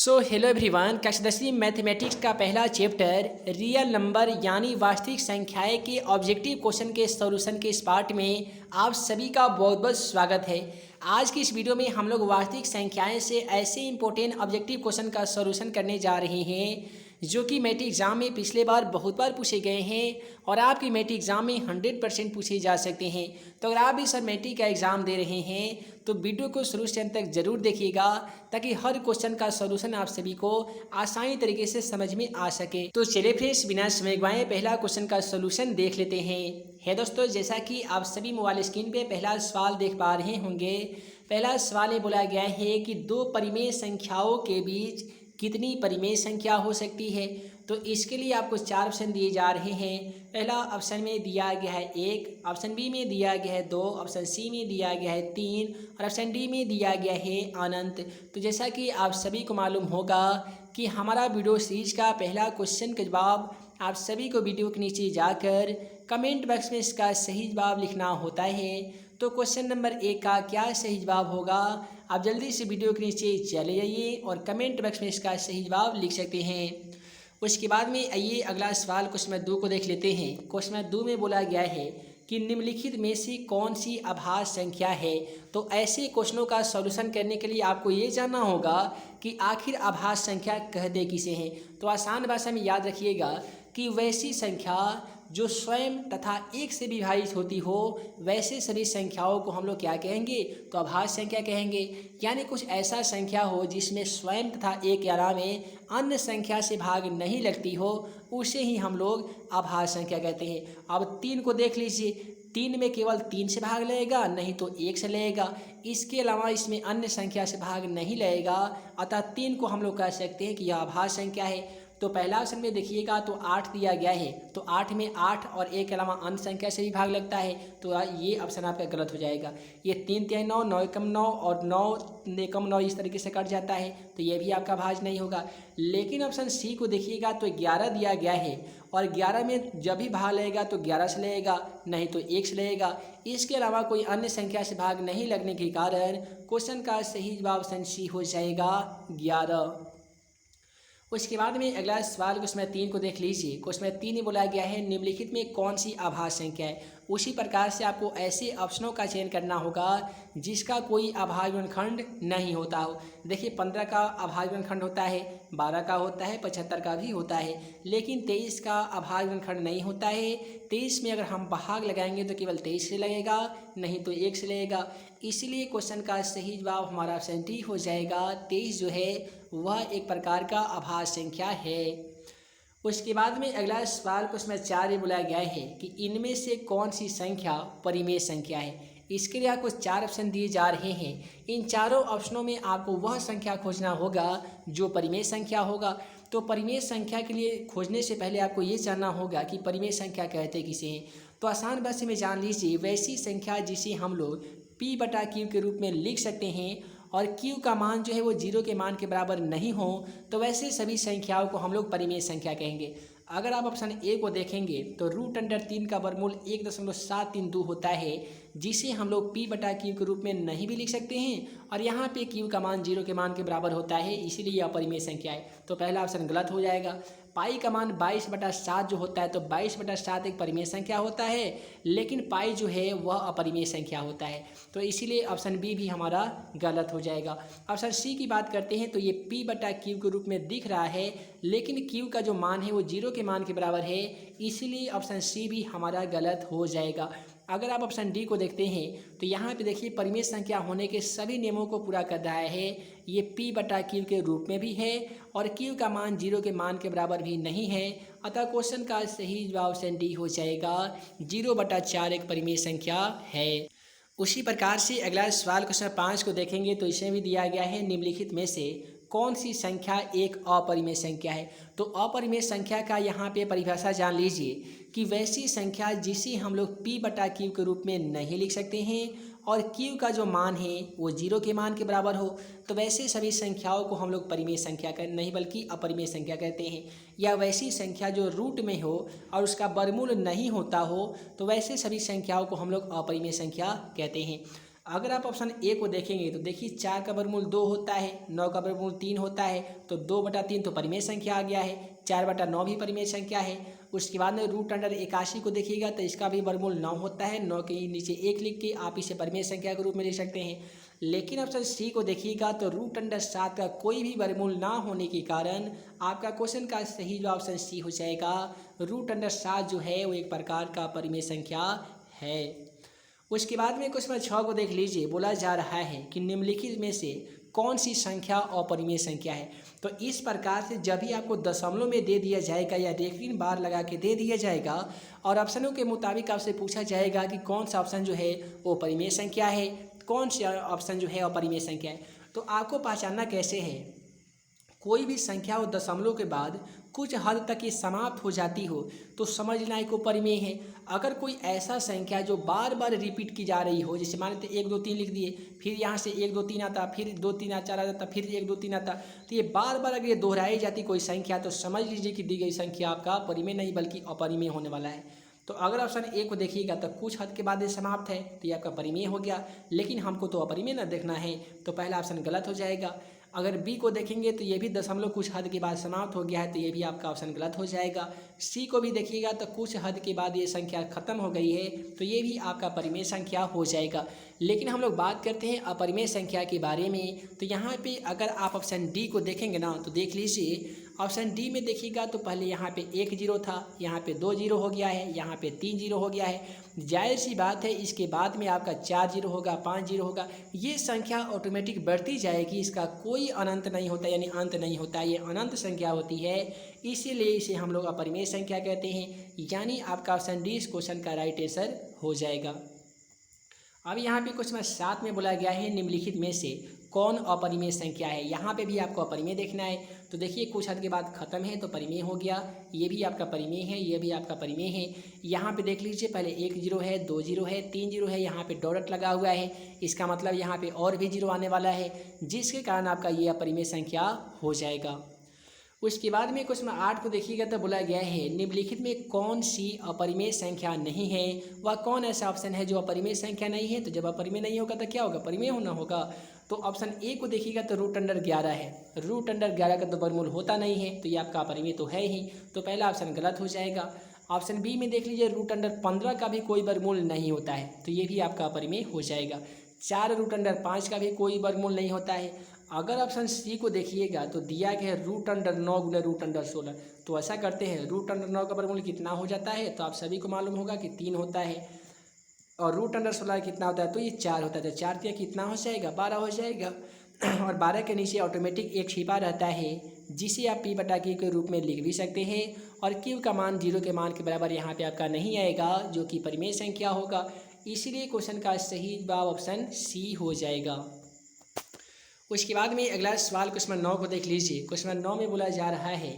Hello everyone, कक्षा 10वीं mathematics का पहला चैप्टर रियल नंबर यानी वास्तविक संख्याएं के ऑब्जेक्टिव क्वेश्चन के सॉल्यूशन के इस पार्ट में आप सभी का बहुत बहुत स्वागत है। आज की इस वीडियो में हम लोग वास्तविक संख्याएं से ऐसे इंपॉर्टेंट ऑब्जेक्टिव क्वेश्चन का सॉल्यूशन करने जा रहे हैं जो कि मैट्रिक एग्जाम में पिछले बार बहुत बार पूछे गए हैं और आपके मैट्रिक एग्जाम में 100% पूछे जा सकते हैं। तो अगर आप भी सर मैट्रिक का एग्ज़ाम दे रहे हैं तो वीडियो को शुरू से अंत तक जरूर देखिएगा ताकि हर क्वेश्चन का सॉल्यूशन आप सभी को आसानी तरीके से समझ में आ सके। तो चलिए फ्रेंड्स, बिना समय गवाए पहला क्वेश्चन का सॉल्यूशन देख लेते हैं। दोस्तों, जैसा कि आप सभी मोबाइल स्क्रीन पे पहला सवाल देख पा रहे होंगे। पहला सवाल ये बोला गया है कि दो परिमेय संख्याओं के बीच कितनी परिमेय संख्या हो सकती है। तो इसके लिए आपको चार ऑप्शन दिए जा रहे हैं। पहला ऑप्शन में दिया गया है 1, ऑप्शन बी में दिया गया है 2, ऑप्शन सी में दिया गया है 3 और ऑप्शन डी में दिया गया है अनंत। तो जैसा कि आप सभी को मालूम होगा कि हमारा वीडियो सीरीज का पहला क्वेश्चन का जवाब आप सभी को वीडियो के नीचे जाकर कमेंट बॉक्स में इसका सही जवाब लिखना होता है। तो क्वेश्चन नंबर 1 का क्या सही जवाब होगा, आप जल्दी से वीडियो के नीचे चले जाइए और कमेंट बॉक्स में इसका सही जवाब लिख सकते हैं। उसके बाद में आइए अगला सवाल क्वेश्चन नंबर 2 को देख लेते हैं। क्वेश्चन नंबर 2 में बोला गया है कि निम्नलिखित में से कौन सी अभाज्य संख्या है। तो ऐसे क्वेश्चनों का सॉल्यूशन करने के लिए आपको ये जानना होगा कि आखिर अभाज्य संख्या कहते किसे हैं। तो आसान भाषा में याद रखिएगा कि वैसी संख्या जो स्वयं तथा एक से विभाजित होती हो वैसे सभी संख्याओं को हम लोग क्या कहेंगे, तो अभाज्य संख्या कहेंगे। यानी कुछ ऐसा संख्या हो जिसमें स्वयं तथा एक के अलावे अन्य संख्या से भाग नहीं लगती हो उसे ही हम लोग अभाज्य संख्या कहते हैं। अब 3 को देख लीजिए, 3 में केवल 3 से भाग लगेगा, नहीं तो 1 से लगेगा। इसके अलावा इसमें अन्य संख्या से भाग नहीं लगेगा, अतः 3 को हम लोग कह सकते हैं कि यह अभाज्य संख्या है। तो पहला ऑप्शन में देखिएगा तो 8 दिया गया है, तो 8 में 8 और 1 के अलावा अन्य संख्या से भी भाग लगता है, तो ये ऑप्शन आपका गलत हो जाएगा। ये 3 3 9, 9 एकम 9 और 9 एकम 9 इस तरीके से कट जाता है, तो ये भी आपका भाज्य नहीं होगा। लेकिन ऑप्शन सी को देखिएगा तो 11 दिया गया है और 11 में जब भी भाग लगेगा तो 11 से लगेगा, नहीं तो 1 से लगेगा। इसके अलावा कोई अन्य संख्या से भाग नहीं लगने के कारण क्वेश्चन का सही जवाब ऑप्शन सी हो जाएगा 11। उसके बाद में अगला सवाल क्वेश्चन 3 को देख लीजिए। क्वेश्चन 3 में बोला गया है निम्नलिखित में कौन सी अभाज्य संख्या है। उसी प्रकार से आपको ऐसे ऑप्शनों का चयन करना होगा जिसका कोई अभाज्य गुणनखंड नहीं होता हो। देखिए 15 का अभाज्य गुणनखंड होता है, 12 का होता है, 75 का भी होता है, लेकिन 23 का अभाज्य गुणनखंड नहीं होता है। 23 में अगर हम भाग लगाएंगे तो केवल 23 से लगेगा, नहीं तो 1 से लगेगा। इसलिए क्वेश्चन का सही जवाब हमारा ऑप्शन डी हो जाएगा। 23 जो है वह एक प्रकार का अभाज्य संख्या है। उसके बाद में अगला सवाल क्वेश्चन 4 में बोला गया है कि इनमें से कौन सी संख्या परिमेय संख्या है। इसके लिए आपको 4 ऑप्शन दिए जा रहे हैं। इन चारों ऑप्शनों में आपको वह संख्या खोजना होगा जो परिमेय संख्या होगा। तो परिमेय संख्या के लिए खोजने से पहले आपको ये जानना होगा कि परिमेय संख्या कहते किसे हैं। तो आसान भाषा में जान लीजिए, वैसी संख्या जिसे हम लोग P/Q के रूप में लिख सकते हैं और Q का मान जो है वो 0 के मान के बराबर नहीं हो तो वैसे सभी संख्याओं को हम लोग परिमेय संख्या कहेंगे। अगर आप ऑप्शन ए को देखेंगे तो √3 का वर्गमूल 1.732 होता है, जिसे हम लोग P/Q के रूप में नहीं भी लिख सकते हैं और यहाँ पे Q का मान 0 के मान के बराबर होता है, इसीलिए यह परिमेय संख्या है। तो पहला ऑप्शन गलत हो जाएगा। पाई का मान 22/7 जो होता है, तो 22/7 एक परिमेय संख्या होता है, लेकिन पाई जो है वह अपरिमेय संख्या होता है, तो इसीलिए ऑप्शन बी भी हमारा गलत हो जाएगा। ऑप्शन सी की बात करते हैं तो ये P/Q के रूप में दिख रहा है, लेकिन Q का जो मान है वो 0 के मान के बराबर है, इसीलिए ऑप्शन सी भी हमारा गलत हो जाएगा। अगर आप ऑप्शन डी को देखते हैं तो यहाँ पे देखिए परिमेय संख्या होने के सभी नियमों को पूरा कर रहा है। ये P/Q के रूप में भी है और Q का मान 0 के मान के बराबर भी नहीं है, अतः क्वेश्चन का सही जवाब ऑप्शन डी हो जाएगा। 0/4 एक परिमेय संख्या है। उसी प्रकार से अगला सवाल क्वेश्चन 5 को देखेंगे तो इसमें भी दिया गया है निम्नलिखित में से कौन सी संख्या एक अपरिमेय संख्या है। तो अपरिमेय संख्या का यहाँ पे परिभाषा जान लीजिए कि वैसी संख्या जिसे हम लोग P/Q के रूप में नहीं लिख सकते हैं और Q का जो मान है वो 0 के मान के बराबर हो, तो वैसे सभी संख्याओं को हम लोग परिमेय संख्या नहीं बल्कि अपरिमेय संख्या कहते हैं। या वैसी संख्या जो रूट में हो और उसका वर्गमूल नहीं होता हो, तो वैसे सभी संख्याओं को हम लोग अपरिमेय संख्या कहते हैं। अगर आप ऑप्शन ए को देखेंगे तो देखिए 4 का वर्गमूल 2 होता है, 9 का वर्गमूल 3 होता है, तो 2/3 तो परिमेय संख्या आ गया है, 4/9 भी परिमेय संख्या है। उसके बाद में √81 को देखिएगा तो इसका भी वर्गमूल 9 होता है, 9 के नीचे 1 लिख के आप इसे परिमेय संख्या के रूप में लिख सकते हैं। लेकिन ऑप्शन सी को देखिएगा तो √7 का कोई भी वर्गमूल ना होने के कारण आपका क्वेश्चन का सही जवाब ऑप्शन सी हो जाएगा। √7 जो है वो एक प्रकार का परिमेय संख्या है। उसके बाद में क्वेश्चन 6 को देख लीजिए, बोला जा रहा है कि निम्नलिखित में से कौन सी संख्या अपरिमेय संख्या है। तो इस प्रकार से जब भी आपको दशमलव में दे दिया जाएगा या रेखीय बार लगा के दे दिया जाएगा और ऑप्शनों के मुताबिक आपसे पूछा जाएगा कि कौन सा ऑप्शन जो है वो परिमेय संख्या है, कौन सा ऑप्शन जो है अपरिमेय संख्या है, तो आपको पहचानना कैसे है। कोई भी संख्या हो दशमलव के बाद कुछ हद तक ये समाप्त हो जाती हो तो समझ लेना को परिमेय है। अगर कोई ऐसा संख्या जो बार बार रिपीट की जा रही हो, जैसे मान लेते 1 2 3 लिख दिए, फिर यहाँ से 1 2 3 आता, फिर 2 3 4 आ जाता, फिर 1 2 3 आता, तो ये बार बार अगर ये दोहराई जाती कोई संख्या तो समझ लीजिए कि दी गई संख्या आपका परिमेय नहीं बल्कि अपरिमेय होने वाला है। तो अगर ऑप्शन ए को देखिएगा तो कुछ हद के बाद ये समाप्त है तो ये आपका परिमेय हो गया, लेकिन हमको तो अपरिमेय ना देखना है तो पहला ऑप्शन गलत हो जाएगा। अगर बी को देखेंगे तो ये भी दशमलव कुछ हद के बाद समाप्त हो गया है तो ये भी आपका ऑप्शन गलत हो जाएगा। सी को भी देखिएगा तो कुछ हद के बाद ये संख्या खत्म हो गई है तो ये भी आपका परिमेय संख्या हो जाएगा। लेकिन हम लोग बात करते हैं अपरिमेय संख्या के बारे में, तो यहाँ पे अगर आप ऑप्शन डी को देखेंगे ना तो देख लीजिए ऑप्शन डी में देखिएगा तो पहले यहाँ पे 1 0 था, यहाँ पे 2 0 हो गया है, यहाँ पे 3 0 हो गया है। जाहिर सी बात है इसके बाद में आपका 4 0 होगा, 5 0 होगा, ये संख्या ऑटोमेटिक बढ़ती जाएगी, इसका कोई अनंत नहीं होता यानी अंत नहीं होता, ये अनंत संख्या होती है, इसीलिए इसे हम लोग अपरिमेय संख्या कहते हैं। यानी आपका ऑप्शन डी इस क्वेश्चन का राइट आंसर हो जाएगा। अब यहाँ पे क्वेश्चन 7 में बोला गया है निम्नलिखित में से कौन अपरिमेय संख्या है। यहाँ पे भी आपको अपरिमेय देखना है, तो देखिए कुछ हद के बाद खत्म है तो परिमेय हो गया, ये भी आपका परिमेय है, ये भी आपका परिमेय है। यहाँ पे देख लीजिए पहले 1 0 है, 2 0 है, 3 0 है, यहाँ पे डॉट लगा हुआ है, इसका मतलब यहाँ पे और भी 0 आने वाला है, जिसके कारण आपका ये अपरिमेय संख्या हो जाएगा। उसके बाद में क्वेश्चन 8 को देखिएगा तो बोला गया है निम्नलिखित में कौन सी अपरिमेय संख्या नहीं है, वह कौन ऐसा ऑप्शन है जो अपरिमेय संख्या नहीं है। तो जब अपरिमेय नहीं होगा तो क्या होगा, परिमेय होना होगा। तो ऑप्शन ए को देखिएगा तो √11 है, √11 का तो वर्गमूल होता नहीं है तो ये आपका अपरिमेय तो है ही, तो पहला ऑप्शन गलत हो जाएगा। ऑप्शन बी में देख लीजिए √15 का भी कोई वर्गमूल नहीं होता है तो ये भी आपका अपरिमेय हो जाएगा। 4 √5 का भी कोई वर्गमूल नहीं होता है। अगर ऑप्शन सी को देखिएगा तो दिया गया है √9 गुना √16, तो ऐसा करते हैं √9 का वर्गमूल कितना हो जाता है, तो आप सभी को मालूम होगा कि 3 होता है, और √16 कितना होता है तो ये 4 होता है, तो 4 तिया कितना हो जाएगा, 12 हो जाएगा। और 12 के नीचे ऑटोमेटिक एक छिपा रहता है जिसे आप p/q के रूप में लिख भी सकते हैं, और q का मान 0 के मान के बराबर यहाँ पे आपका नहीं आएगा जो कि परिमेय संख्या होगा, इसीलिए क्वेश्चन का सही जवाब ऑप्शन सी हो जाएगा। उसके बाद में अगला सवाल क्वेश्चन 9 को देख लीजिए। क्वेश्चन 9 में बोला जा रहा है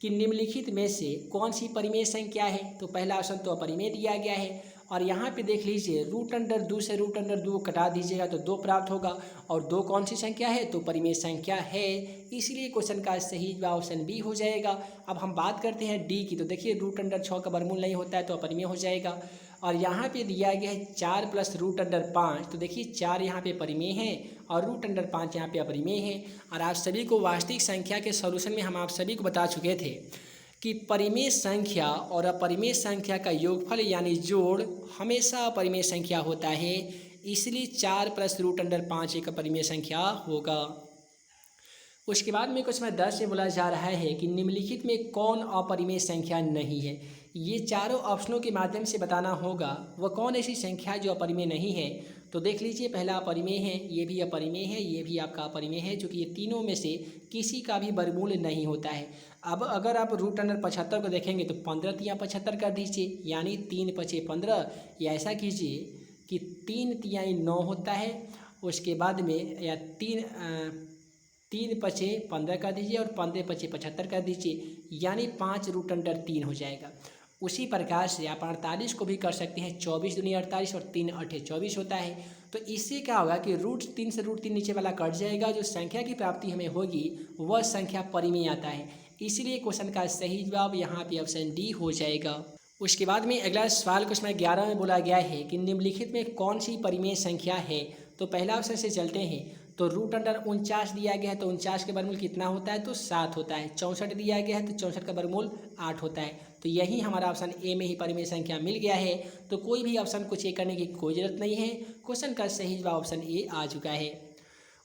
कि निम्नलिखित में से कौन सी परिमेय संख्या है। तो पहला ऑप्शन तो अपरिमेय दिया गया है, और यहाँ पे देख लीजिए √2 से √2 को कटा दीजिएगा तो 2 प्राप्त होगा, और 2 कौन सी संख्या है तो परिमेय संख्या है, इसलिए क्वेश्चन का सही जवाब ऑप्शन बी हो जाएगा। अब हम बात करते हैं डी की, तो देखिए √6 का वर्गमूल नहीं होता है तो अपरिमेय हो जाएगा, और यहाँ पे दिया गया है 4 + √5, तो देखिए 4 यहाँ पे परिमेय है और √5 यहाँ पे अपरिमेय है। और आप सभी को वास्तविक संख्या के सॉल्यूशन में हम आप सभी को बता चुके थे कि परिमेय संख्या और अपरिमेय संख्या का योगफल यानी जोड़ हमेशा अपरिमेय संख्या होता है, इसलिए 4 + √5 एक अपरिमेय संख्या होगा। उसके बाद में क्वेश्चन 10 से बोला जा रहा है कि निम्नलिखित में कौन अपरिमेय संख्या नहीं है। ये चारों ऑप्शनों के माध्यम से बताना होगा वह कौन ऐसी संख्या जो अपरिमेय नहीं है। तो देख लीजिए पहला अपरिमेय है, ये भी अपरिमेय है, ये भी आपका अपरिमेय है, क्योंकि ये तीनों में से किसी का भी वर्गमूल नहीं होता है। अब अगर आप √75 को देखेंगे तो 15 तिया 75 कर दीजिए, यानी 3 × 5 = 15, या ऐसा कीजिए कि 3 तिया 9 होता है, उसके बाद में या 3 × 5 = 15 कर दीजिए और 15 × 5 = 75 कर दीजिए, यानी 5 √3 हो जाएगा। उसी प्रकार से आप 48 को भी कर सकते हैं, 24 दूनी 48 और 3 × 8 = 24 होता है। तो इससे क्या होगा कि √3 से √3 नीचे वाला कट जाएगा, जो संख्या की प्राप्ति हमें होगी वह संख्या परिमेय आता है, इसलिए क्वेश्चन का सही जवाब यहाँ पे ऑप्शन डी हो जाएगा। उसके बाद में अगला सवाल क्वेश्चन 11 में बोला गया है कि निम्नलिखित में कौन सी परिमेय संख्या है। तो पहला ऑप्शन से चलते हैं। तो √49 दिया गया है तो 49 का वर्गमूल कितना होता है, तो 7 होता है। 64 दिया गया है तो 64 का वर्गमूल 8 होता है। तो यही हमारा ऑप्शन ए में ही परिमेय संख्या मिल गया है। तो कोई भी ऑप्शन को चेक करने की कोई ज़रूरत नहीं है, क्वेश्चन का सही जवाब ऑप्शन ए आ चुका है।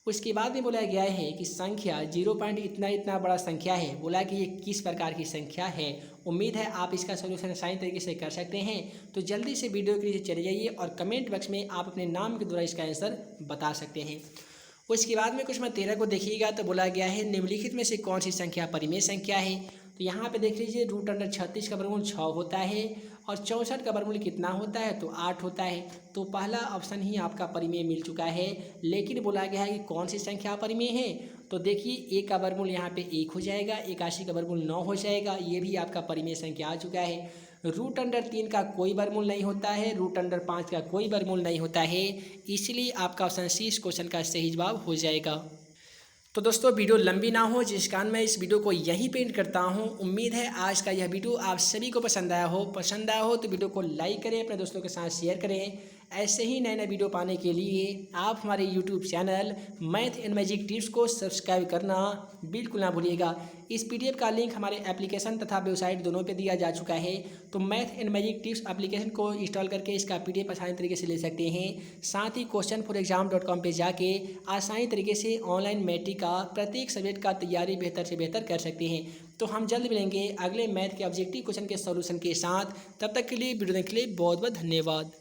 उसके बाद में बोला गया है कि संख्या 0 पॉइंट इतना इतना बड़ा संख्या है, बोला कि ये किस प्रकार की संख्या है। उम्मीद है आप इसका सोल्यूशन आसानी तरीके से कर सकते हैं। तो जल्दी से वीडियो के नीचे चले जाइए और कमेंट बॉक्स में आप अपने नाम के द्वारा इसका आंसर बता सकते हैं। उसके बाद में क्वेश्चन 13 को देखिएगा तो बोला गया है निम्नलिखित में से कौन सी संख्या परिमेय संख्या है। तो यहाँ पे देख लीजिए √36 का वर्गमूल 6 होता है और 64 का वर्गमूल कितना होता है, तो 8 होता है। तो पहला ऑप्शन ही आपका परिमेय मिल चुका है। लेकिन बोला गया है कि कौन सी संख्या परिमेय है, तो देखिए a का वर्गमूल यहाँ पे 1 हो जाएगा, 81 का वर्गमूल 9 हो जाएगा, ये भी आपका परिमेय संख्या आ चुका है। √3 का कोई वर्गमूल नहीं होता है, √5 का कोई वर्गमूल नहीं होता है, इसलिए आपका ऑप्शन सी इस क्वेश्चन का सही जवाब हो जाएगा। तो दोस्तों वीडियो लंबी ना हो जिस कारण मैं इस वीडियो को यहीं पे एंड करता हूं। उम्मीद है आज का यह वीडियो आप सभी को पसंद आया हो तो वीडियो को लाइक करें, अपने दोस्तों के साथ शेयर करें। ऐसे ही नए नए वीडियो पाने के लिए आप हमारे YouTube channel math and magic tips को सब्सक्राइब करना बिल्कुल ना भूलिएगा। इस PDF का लिंक हमारे एप्लीकेशन तथा वेबसाइट दोनों पे दिया जा चुका है। तो math and magic tips application को इंस्टॉल करके इसका PDF आसानी तरीके से ले सकते हैं। साथ ही questionforexam.com पे जाके आसानी तरीके से ऑनलाइन मैट्रिक का प्रत्येक सब्जेक्ट का तैयारी बेहतर से बेहतर कर सकते हैं। तो हम जल्द मिलेंगे अगले मैथ के ऑब्जेक्टिव क्वेश्चन के सॉल्यूशन के साथ। तब तक के लिए वीडियो देखने के लिए बहुत बहुत धन्यवाद।